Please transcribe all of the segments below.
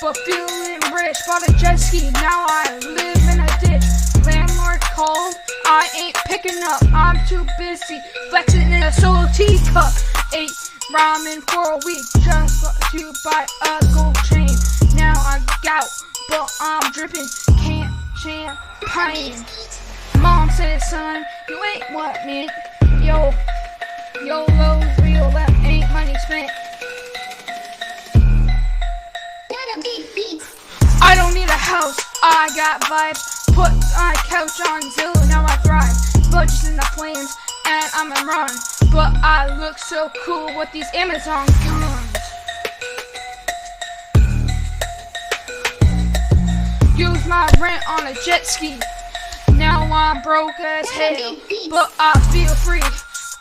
but feeling rich. Bought a jet ski, now I live in a ditch. Landlord called, I ain't picking up. I'm too busy flexing in a solo teacup. Ate ramen for a week just to buy a gold chain. Now I gout, but I'm dripping champagne. Mom said, son, you ain't what me. YOLO's real, that ain't money spent. I don't need a house, I got vibes. Put my couch on Zillow, now I thrive. Budgets in the flames, and I'm a run. But I look so cool with these Amazon guns. Use my rent on a jet ski. Now I'm broke as hell, but I feel free.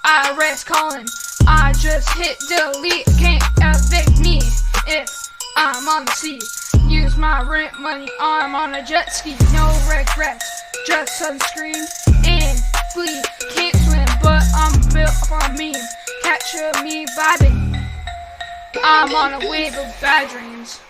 IRS calling, I just hit delete. Can't evict me if I'm on the sea. Use my rent money, I'm on a jet ski. No regrets, just sunscreen and flee. Can't swim, but I'm built for me. Catch me vibing, I'm on a wave of bad dreams.